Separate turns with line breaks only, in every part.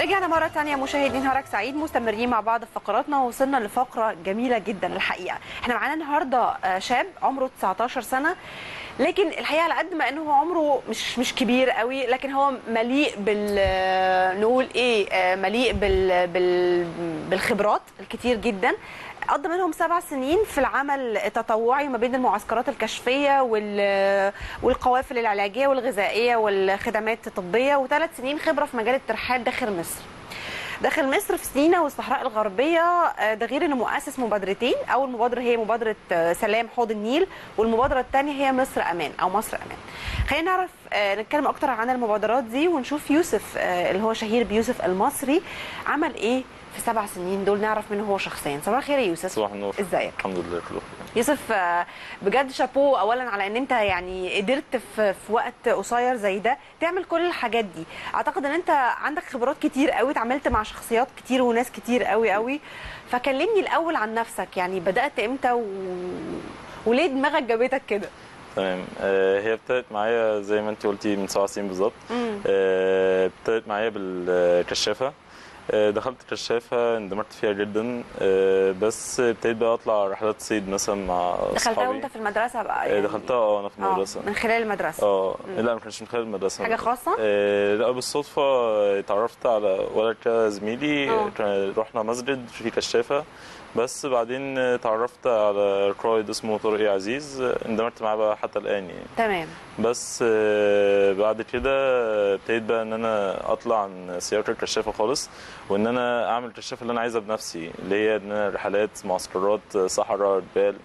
رجعنا مرة تانية مشاهدين نهارك سعيد، مستمرين مع بعض في فقراتنا، ووصلنا لفقرة جميلة جدا الحقيقة. احنا معانا النهاردة شاب عمره 19 سنة، لكن الحقيقة على قد ما انه هو عمره مش كبير قوي، لكن هو مليء نقول ايه، مليء بالخبرات الكتير جدا. قضى منهم 7 سنين في العمل التطوعي ما بين المعسكرات الكشفية والقوافل العلاجية والغذائية والخدمات الطبية، و3 سنين خبرة في مجال الترحال داخل مصر في سيناء والصحراء الغربية. ده غير انه مؤسس مبادرتين، اول مبادرة هي مبادرة سلام حوض النيل، والمبادرة الثانية هي مصر امان او مصر امان. خلينا نعرف نتكلم اكتر عن المبادرات دي، ونشوف يوسف اللي هو شهير بيوسف المصري عمل ايه في 7 سنين دول، نعرف منه هو شخصيا. صباح الخير يا يوسف.
صباح النور.
ازيك؟
الحمد لله كله بخير.
يوسف، بجد شابو اولا على ان انت يعني قدرت في وقت قصير زي ده تعمل كل الحاجات دي. اعتقد ان انت عندك خبرات كتير قوي، اتعاملت مع شخصيات كتير وناس كتير قوي. فكلمني الاول عن نفسك، يعني بدأت امتى وليه دماغك جابتك كده؟
تمام. هي ابتدت معايا زي ما انت قلتي من 7 سنين بالظبط. ابتدت معايا بالكشافه. دخلت كشافه، اندمجت فيها جدا. بس ابتديت بقى اطلع رحلات صيد مثلا مع اصحابي.
دخلتها وانت في المدرسه بقى يعني؟
دخلتها انا في المدرسه.
من خلال المدرسه؟
لا، ما كانش من خلال المدرسه.
حاجه خاصه؟
لا، بالصدفه اتعرفت على ولد كده زميلي. رحنا مسجد في كشافه، بس بعدين اتعرفت على قائد اسمه طارق عزيز، اندمجت معاه بقى حتى الان يعني.
تمام.
بس بعد كده ابتديت بقى ان انا اطلع عن سياره الكشافه خالص، وان انا اعمل الكشافه اللي انا عايزها بنفسي، اللي هي ان انا رحلات معسكرات صحراء جبال.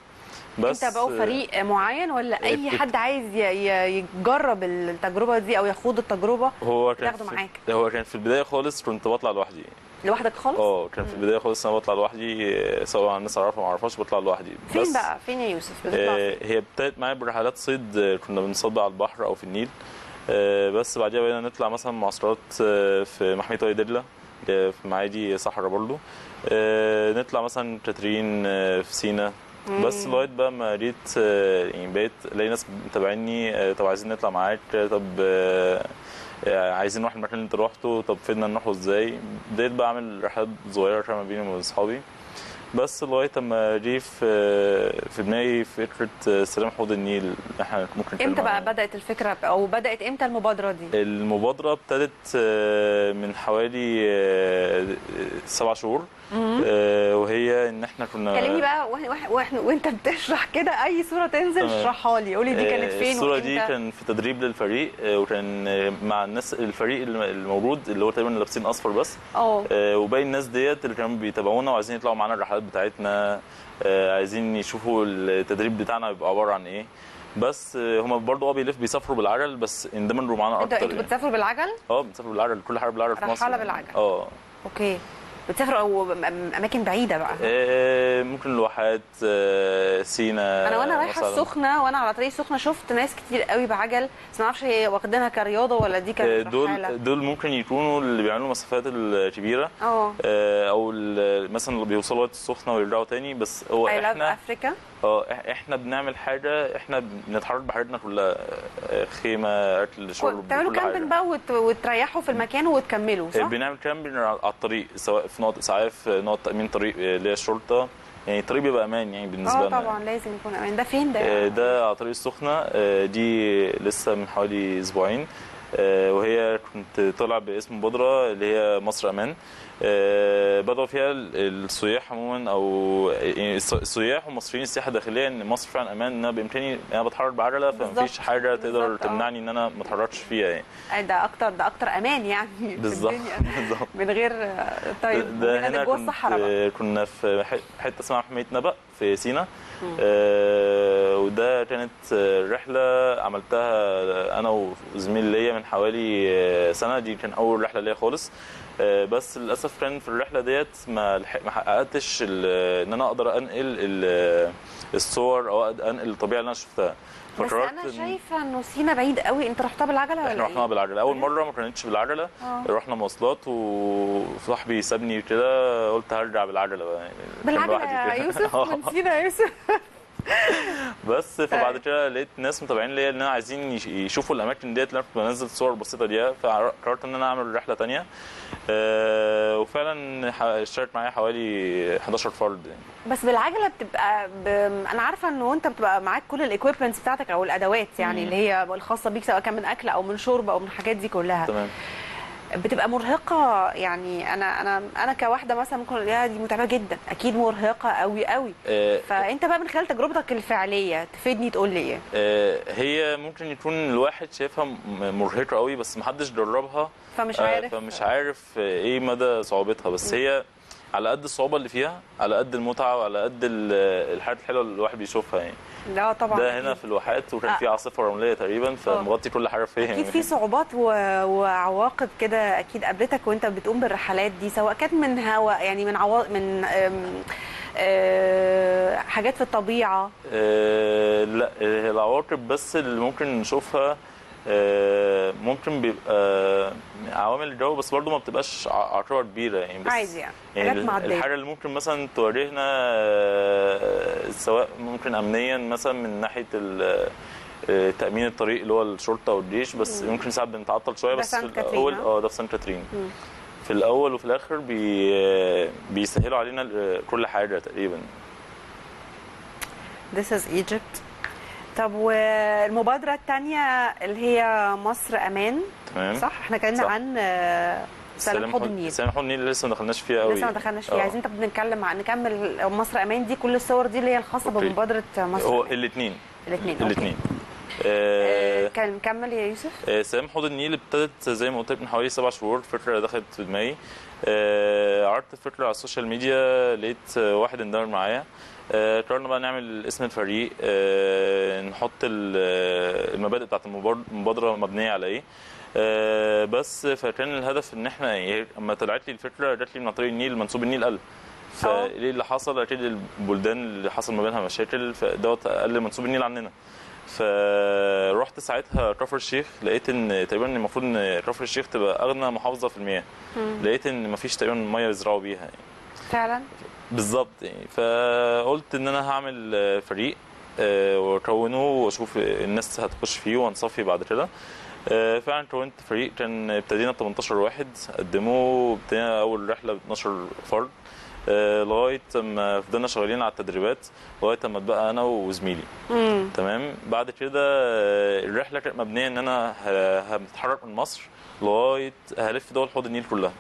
بس
انت بقى فريق معين ولا اي حد عايز يجرب التجربه دي او يخوض التجربه تاخده معاك؟
هو كان في البدايه خالص كنت بطلع لوحدي.
لوحدك خالص؟
كان في البدايه خالص انا بطلع لوحدي، سواء الناس اعرفها ما اعرفهاش بطلع لوحدي.
فين يا يوسف بتطلع فين؟
هي ابتدت معايا برحلات صيد، كنا بنصطاد على البحر او في النيل. بس بعدها بقينا نطلع مثلا معسكرات في محميه وادي دجله في معادي صحراء برضو. نطلع مثلا كاترين في سينا. بس لغايه بقى ما جيت يعني بقيت الاقي ناس متابعيني، طب عايزين نطلع معاك، طب عايزين نروح المكان اللي انت روحته، طب فينا نروحه ازاي. بديت بقى اعمل رحلات صغيره كده ما بيني وبين اصحابي، بس لغايه اما جه في دماغي فكره سلام حوض النيل. احنا ممكن
امتى بقى بدات الفكره، او بدات امتى المبادره دي؟
المبادره ابتدت من حوالي 7 شهور. وهي ان احنا كنا.
كلمني بقى وانت بتشرح كده اي صوره تنزل اشرحها لي، قولي دي كانت فين.
الصوره دي كان في تدريب للفريق، وكان مع الناس الفريق الموجود اللي هو تقريبا لابسين اصفر بس. وباقي الناس ديت اللي كانوا بيتابعونا وعايزين يطلعوا معانا الرحلات بتاعتنا، عايزين يشوفوا التدريب بتاعنا بيبقى عباره عن ايه. بس هم برضه بيسافروا بالعجل، بس اندمجوا معانا اكتر.
انتوا بتسافروا بالعجل؟
بنسافر بالعجل، كل حاجه بالعجل في مصر.
رحله بالعجل. اوكي. بتسافروا او اماكن بعيده بقى؟
ممكن الواحات، سينا.
انا وانا رايحه السخنه، وانا على طريق السخنه شفت ناس كتير قوي بعجل، بس ما اعرفش هي واخدينها كرياضه ولا دي كانت رحله.
دول ممكن يكونوا اللي بيعملوا المسافات الكبيره، او مثلا اللي بيوصلوا وقت السخنه ويرجعوا تاني. بس هو
احنا افريكا.
احنا بنعمل حاجه، احنا بنتحرك بحاجتنا كلها، خيمه، اكل، شرب،
بتعملوا كامبينج بقى وتريحوا في المكان وتكملوا، صح؟
بنعمل كامبينج على الطريق، سواء في نقط اسعاف، نقط تامين طريق اللي هي الشرطه، يعني الطريق بيبقى امان يعني بالنسبه لنا.
طبعا لازم يكون امان. ده فين ده؟
ده على طريق السخنه. دي لسه من حوالي اسبوعين، وهي كنت طالع باسم مبادره اللي هي مصر امان. بدأوا فيها السياح عموما، او يعني السياح والمصريين السياحه الداخليه، ان مصر فعلا امان، ان انا بامكاني انا بتحرك بعجله، فمفيش حاجه تقدر تمنعني ان انا ما اتحركش فيها يعني.
ده اكتر امان يعني
بالظبط.
من غير. طيب
ده هنا
جوه الصحراء بقى.
كنا في حته اسمها محميه نبأ في سينا. وده كانت رحله عملتها انا وزميل ليا من حوالي سنه. دي كان اول رحله ليا خالص. بس للاسف كان في الرحله ديت ما حققتش ان انا اقدر انقل الصور او انقل الطبيعه اللي انا شفتها.
بس انا شايفه انه سينا بعيد قوي. انت رحتها بالعجله ولا
احنا رحناها بالعجله. اول مره ما كانتش بالعجله. رحنا مواصلات وصاحبي سابني كده، قلت هرجع بالعجله بقى يعني.
بالعجله يا يوسف؟ من سينا يا يوسف؟
بس فبعد كده لقيت ناس متابعين ليا ان انا عايزين يشوفوا الاماكن ديت اللي انا كنت بنزل صور بسيطه ليها، فقررت ان انا اعمل رحله تانية. وفعلا اشترك معايا حوالي 11 فرد يعني.
بس بالعجله بتبقى انا عارفه انه انت بتبقى معاك كل الايكويبمنتس بتاعتك او الادوات يعني اللي هي الخاصه بيك، سواء كان من اكل او من شرب او من الحاجات دي كلها.
تمام.
بتبقى مرهقه يعني. انا كواحده مثلا ممكن الاقيها دي متعبه جدا، اكيد مرهقه قوي قوي. فانت بقى من خلال تجربتك الفعليه تفيدني تقول لي ايه؟
هي ممكن يكون الواحد شايفها مرهقه قوي بس محدش جربها، فمش عارف ايه مدى صعوبتها. بس هي على قد الصعوبه اللي فيها، على قد المتعه، وعلى قد الحاجات الحلوه اللي الواحد بيشوفها يعني.
لا طبعا.
ده هنا في الواحات، وكان في عاصفه رمليه تقريبا فمغطي كل حاجه فيها.
اكيد في صعوبات وعواقب كده اكيد قابلتك وانت بتقوم بالرحلات دي، سواء كانت من هواء يعني من من حاجات في الطبيعه.
لا، العواقب بس اللي ممكن نشوفها ممكن بيبقى عوامل الجو، بس برضه ما بتبقاش عقبه كبيره يعني. بس
عايز يعني
الحاجه اللي ممكن مثلا تواجهنا سواء ممكن امنيا مثلا من ناحيه تامين الطريق اللي هو الشرطه والجيش، بس ممكن ساعات بنتعطل شويه. بس في الاول ده في سان كاترين. في الاول وفي الاخر بيسهلوا علينا كل حاجه تقريبا.
This is Egypt. طب والمبادرة الثانية اللي هي مصر أمان،
تمام
صح؟ احنا اتكلمنا عن سلام حوض النيل.
سلام حوض النيل لسه ما دخلناش فيها قوي.
لسه ما دخلناش فيها. عايزين نتكلم نكمل مصر أمان دي، كل الصور دي اللي هي الخاصة بمبادرة مصر
هو
أمان.
الاثنين.
كان مكمل يا يوسف.
سلام حوض النيل ابتدت زي ما قلت لك من حوالي 7 شهور. فكرة دخلت في دماغي، عرضت الفكرة على السوشيال ميديا، لقيت واحد اندمج معايا. قررنا بقى نعمل اسم الفريق، نحط المبادئ بتاعت المبادرة مبنية على ايه. بس فكان الهدف ان احنا يعني اما طلعت لي الفكرة جات لي من طريق النيل، منسوب النيل قل. فايه اللي حصل؟ اكيد البلدان اللي حصل ما بينها مشاكل فدوت قل منسوب النيل عننا. فرحت ساعتها كفر الشيخ، لقيت ان تقريبا المفروض ان كفر الشيخ تبقى اغنى محافظه في المياه. لقيت ان مفيش تقريبا ميه يزرعوا بيها يعني.
فعلا
بالظبط يعني. فقلت ان انا هعمل فريق واكونه واشوف الناس هتخش فيه وهنصفي بعد كده. فعلا كونت فريق، كان ابتدينا ب 18 واحد قدموا، ابتدينا اول رحله ب 12 فرد لغايه ما فضلنا شغالين على التدريبات لغايه ما اتبقى انا وزميلي. تمام. بعد كده الرحله كانت مبنيه ان انا هتحرك من مصر لغايه هلف دول حوض النيل كلها.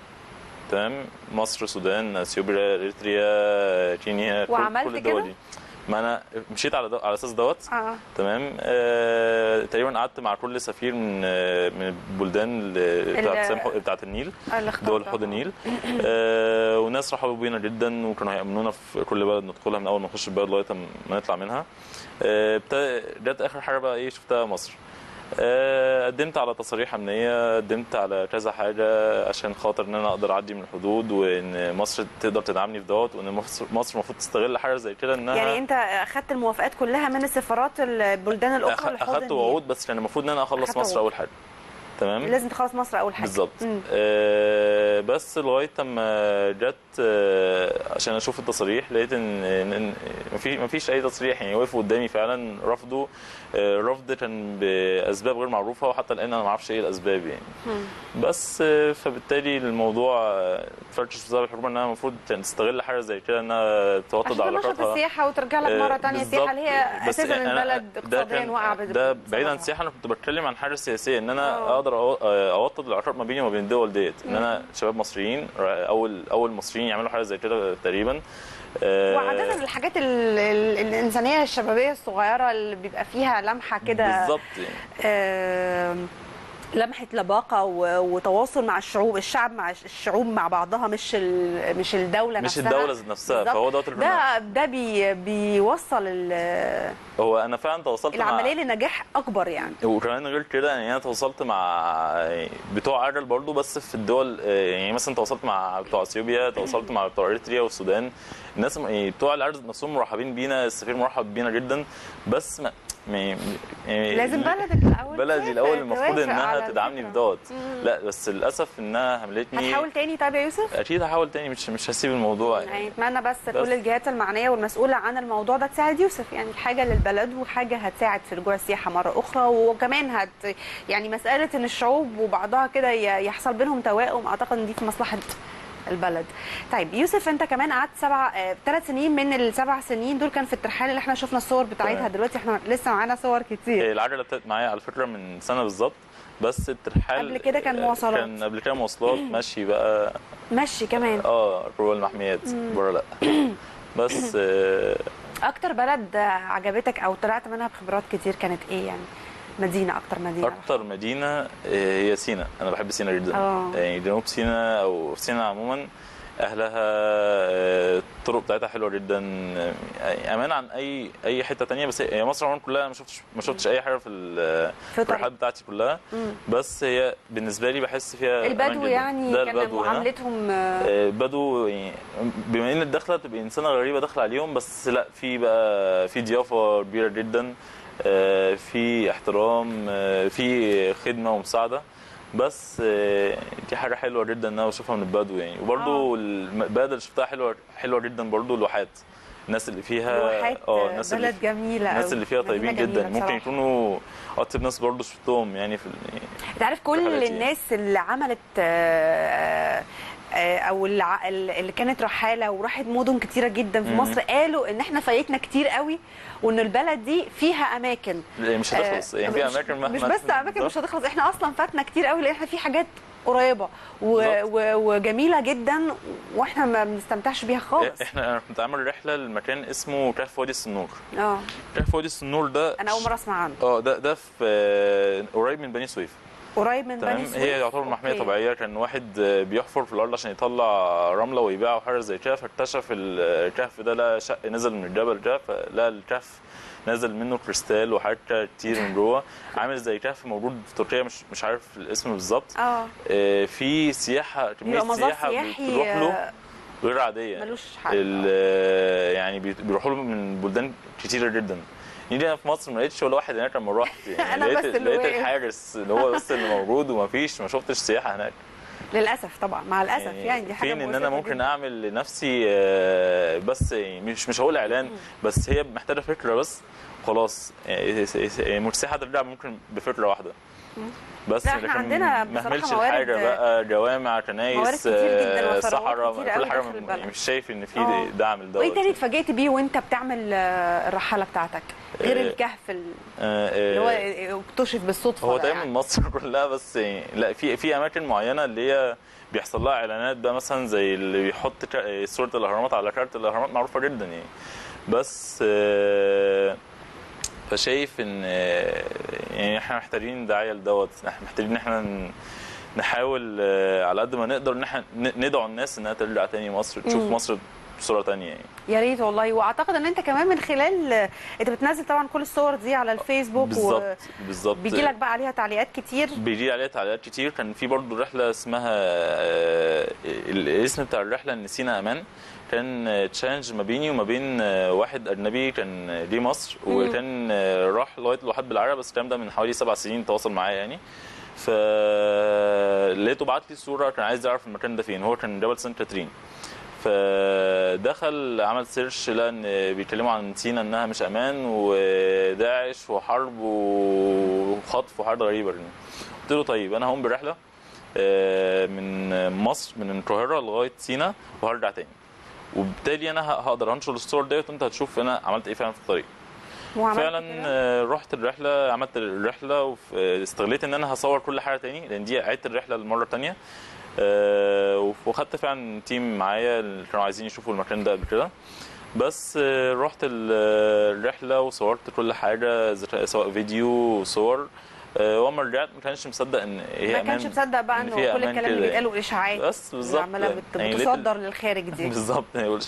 تمام. مصر، السودان، اثيوبيا، اريتريا، كينيا، كل الدول دي. ما انا مشيت على اساس دوت. تمام. تقريبا قعدت مع كل سفير من البلدان بتاعت النيل، دول حوض النيل. وناس رحبوا بينا جدا وكانوا هيأمنونا في كل بلد ندخلها من اول ما نخش البلد لغايه ما نطلع منها. جت اخر حاجه بقى ايه شفتها مصر. قدمت على تصاريح امنيه، قدمت على كذا حاجه عشان خاطر ان انا اقدر اعدي من الحدود، وان مصر تقدر تدعمني في دوت، وان مصر المفروض تستغل حاجه زي كده انها
يعني انت اخذت الموافقات كلها من السفارات البلدان الاخرى لحوض النيل.
اخذت وعود، بس كان المفروض ان انا اخلص مصر اول حاجه. تمام.
لازم تخلص مصر اول حاجه.
بالظبط. بس لغايه اما جت عشان اشوف التصريح، لقيت ان مفيش اي تصريح يعني. وقفوا قدامي فعلا رفضوا رفض كان باسباب غير معروفه، وحتى الان انا ما اعرفش ايه الاسباب يعني. بس فبالتالي الموضوع فرشش بسبب الحكومه انها المفروض تستغل حاجه زي كده انها توطد علاقاتها
عشان السياحه وترجع لك مره ثانيه السياحه اللي هي اساسا البلد اقتصاديا واقعه.
ده بعيدا عن السياحه، انا كنت بتكلم عن حاجه سياسيه، ان انا اقدر اوطد العلاقات ما بيني وما بين الدول ديت. ان انا شباب مصريين، اول مصريين يعملوا حاجه زي كده تقريبا.
وعاده الحاجات الانسانيه الشبابيه الصغيره اللي بيبقى فيها لمحه كده
بالظبط
يعني. لمحه لباقه وتواصل مع الشعب مع الشعوب مع بعضها، مش الدوله نفسها.
مش الدوله نفسها. فهو دوت
ده بيوصل
هو انا فعلا تواصلت
العمليه لنجاح اكبر يعني.
وكمان غير كده يعني انا تواصلت مع بتوع عجل برضو، بس في الدول يعني مثلا تواصلت مع بتوع اثيوبيا، تواصلت مع بتوع اريتريا والسودان. الناس بتوع العجل نفسهم مرحبين بينا، السفير مرحب بينا جدا، بس يعني
لازم بلدك الاول،
بلدي الاول المفروض انها تدعمني في دوت.
مم.
لا بس للاسف انها هملتني.
هتحاول تاني طيب يا يوسف؟
اكيد هحاول تاني، مش هسيب الموضوع
يعني اتمنى بس كل الجهات المعنيه والمسؤوله عن الموضوع ده تساعد يوسف، يعني حاجه للبلد وحاجه هتساعد في رجوع السياحه مره اخرى، وكمان يعني مساله ان الشعوب وبعضها كده يحصل بينهم توائم، اعتقد ان دي في مصلحه البلد. طيب يوسف، انت كمان قعدت 3 سنين من ال7 سنين دول كان في الترحال اللي احنا شفنا الصور بتاعتها دلوقتي، احنا لسه معانا صور كتير.
العجله ابتدت معايا على فكره من سنه بالظبط، بس الترحال
قبل كده كان مواصلات.
كان قبل كده مواصلات مشي بقى.
مشي كمان
جوه المحميات بره لا. بس
اكتر بلد عجبتك او طلعت منها بخبرات كتير كانت ايه يعني؟ مدينه، اكتر مدينه
هي سينا. انا بحب سينا جدا. يعني جنوب سينا او سينا عموما اهلها الطرق بتاعتها حلوه جدا، امان عن اي حته تانية. بس هي مصر عموما كلها ما شفتش اي حاجه في الرحلات بتاعتي كلها. بس هي بالنسبه لي بحس فيها
البدو يعني كان معاملتهم
بدو يعني بما ان الدخله تبقى انسانه غريبه داخله عليهم، بس لا في بقى في ضيافه كبيره جدا، في احترام، في خدمه ومساعده. بس دي حاجه حلوه جدا ان انا بشوفها من البدو يعني. وبرده البلد اللي شفتها حلوه جدا برده الواحات. الناس اللي فيها
الناس بلد جميله،
الناس اللي فيها طيبين جدا، ممكن يكونوا اطيب ناس برده شفتهم يعني في
انت عارف كل الناس اللي عملت او اللي كانت رحاله وراحت مدن كتيره جدا في مصر قالوا ان احنا فايتنا كتير قوي، وان البلد دي فيها اماكن
مش هتخلص. يعني فيها اماكن
مش بس اماكن مش هتخلص، احنا اصلا فاتنا كتير قوي لان احنا في حاجات قريبه وجميله جدا واحنا ما بنستمتعش بيها خالص.
انا كنت عامل رحله لمكان اسمه كهف وادي السنور.
كهف
وادي السنور ده
انا اول مره اسمع عنه.
ده في قريب من بني سويف.
قريب من بني سويف.
هي يعتبر محميه طبيعيه. كان واحد بيحفر في الارض عشان يطلع رمله ويبيعها وحاجه زي كده، فاكتشف الكهف ده لقى شق نزل من الجبل ده، فلقى الكهف نازل منه كريستال وحاجات كتير من جوه، عامل زي كهف موجود في تركيا، مش عارف الاسم بالظبط. في سياحه، كميه سياحه بتروح له غير عاديه،
ملوش حل.
يعني بيروحوا له من بلدان كتيره جدا. نيجي انا في مصر ما لقيتش ولا واحد هناك. لما رحت يعني لقيت الحارس اللي هو بس اللي موجود، ما شفتش سياحه هناك
للاسف. طبعا مع الاسف يعني دي حاجه
فين ان انا ممكن اعمل لنفسي بس مش هقول اعلان، بس هي محتاجه فكره بس خلاص. مرسيحه ترجع ممكن بفكره واحده بس.
احنا عندنا
ما اعملش الحاجه بقى جوامع، كنايس، صحراء، كل حاجه. مش شايف ان في دعم لده.
وايه تاني اتفاجئت بيه وانت بتعمل الرحاله بتاعتك غير الكهف اللي هو اكتشف بالصدفه؟
هو تقريبا مصر كلها، بس لا في اماكن معينه اللي هي بيحصل لها اعلانات بقى، مثلا زي اللي بيحط صوره الاهرامات على كارت الاهرامات، معروفه جدا يعني. بس فشايف ان يعني احنا محتاجين داعيه لدوت. احنا محتاجين ان احنا نحاول على قد ما نقدر ان احنا ندعو الناس انها ترجع تاني مصر، تشوف مصر بصوره تانية يعني.
يا ريت والله. واعتقد ان انت كمان من خلال انت بتنزل طبعا كل الصور دي على الفيسبوك.
بالظبط.
بيجي لك بقى عليها تعليقات كتير.
كان في برضو رحله اسمها الاسم بتاع الرحله ان سينا امان. كان تشالنج ما بيني وما بين واحد اجنبي كان ليه مصر، وكان راح لغايه الواحات بالعرب، بس الكلام ده من حوالي 7 سنين تواصل معايا يعني. فلقيته بعت لي صوره، كان عايز يعرف المكان ده فين. هو كان جبل سانت كاترين. فدخل عمل سيرش، لقى ان بيتكلموا عن سينا انها مش امان، وداعش وحرب وخطف وحاجات غريبه. قلت له طيب انا هقوم برحله من مصر، من القاهره لغايه سينا، وهرجع تاني، وبالتالي انا هقدر انشر الصور ديت وانت هتشوف انا عملت ايه فعلا في الطريق. فعلا رحت الرحله، عملت الرحله، واستغليت ان انا هصور كل حاجه تاني، لان دي عدت الرحله المره الثانيه. وخدت فعلا تيم معايا اللي كانوا عايزين يشوفوا المكان ده قبل كده. بس رحت الرحله وصورت كل حاجه، سواء فيديو وصور. واما رجعت ما كانش مصدق ان هي
ما كانش مصدق بقى انه كل الكلام اللي بيتقال والاشاعات
بس بالظبط
عماله بتصدر للخارج دي.
بالظبط.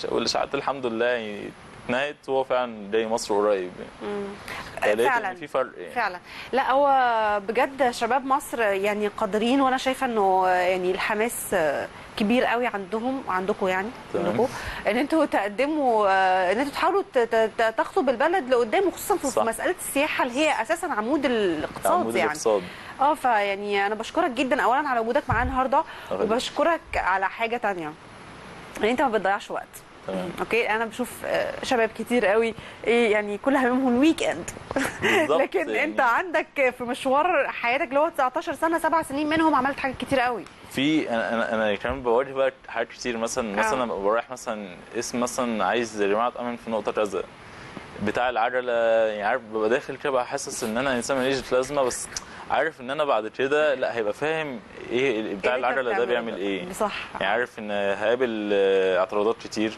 والاشاعات الحمد لله يعني اتنهت وهو فعلا جاي مصر قريب يعني.
فعلا
في فرق يعني.
فعلا. لا هو بجد شباب مصر يعني قادرين، وانا شايفه انه يعني الحماس كبير قوي عندهم وعندكم يعني عندكم ان انتوا تقدموا ان انتوا تحاولوا تخطوا بالبلد لقدام، وخصوصا في مساله السياحه اللي هي اساسا عمود الاقتصاد
عمود
يعني.
الاقتصاد.
فيعني انا بشكرك جدا اولا على وجودك معانا النهارده، وبشكرك على حاجه ثانيه ان انت ما بتضيعش وقت. اوكي، انا بشوف شباب كتير قوي ايه يعني كل همهم الويك اند لكن يعني انت عندك في مشوار حياتك اللي هو 19 سنه 7 سنين منهم عملت حاجات كتير قوي.
في انا كمان بواجه بقى حاجات كتير، مثلا بروح مثلا اسم مثلا عايز جماعه امن في نقطه كذا بتاع العجله، يعني عارف ببقى داخل كده بقى حاسس ان انا انسان ماليش لازمه، بس عارف ان انا بعد كده لا هيبقى فاهم ايه بتاع العجله ده بيعمل ايه.
صح.
يعني عارف ان هقابل اعتراضات كتير،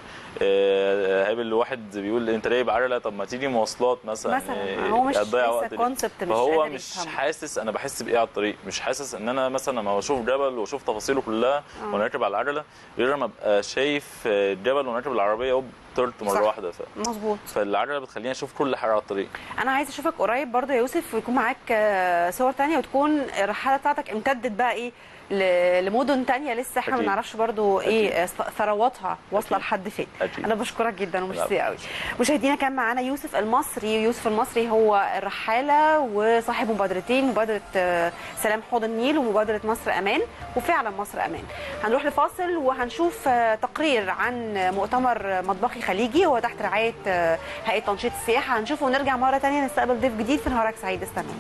هقابل واحد بيقول انت جايب عجله طب ما تيجي مواصلات مثلا
هو مش
هتضيع وقت
كونسبت،
فهو مش حاسس انا بحس بايه على الطريق، مش حاسس ان انا مثلا لما بشوف جبل واشوف تفاصيله كلها وانا راكب على العجله غير لما ابقى شايف الجبل وانا راكب العربيه طرت مره واحده.
مظبوط.
فالعجله بتخليني اشوف كل حاجه على الطريق.
انا عايزه اشوفك قريب برضه يا يوسف، ويكون معاك صور ثانيه، وتكون الرحله بتاعتك امتدت بقى ايه لمدن ثانيه لسه احنا ما نعرفش برضه ايه ثرواتها واصله لحد فين. انا بشكرك جدا وميرسي قوي. مشاهدينا كان معانا يوسف المصري. يوسف المصري هو الرحاله وصاحب مبادرتين، مبادره سلام حوض النيل ومبادره مصر امان، وفعلا مصر امان. هنروح لفاصل وهنشوف تقرير عن مؤتمر مطبخي خليجي هو تحت رعايه هيئه تنشيط السياحه، هنشوفه ونرجع مره ثانيه نستقبل ضيف جديد في نهارك سعيد. استنوا.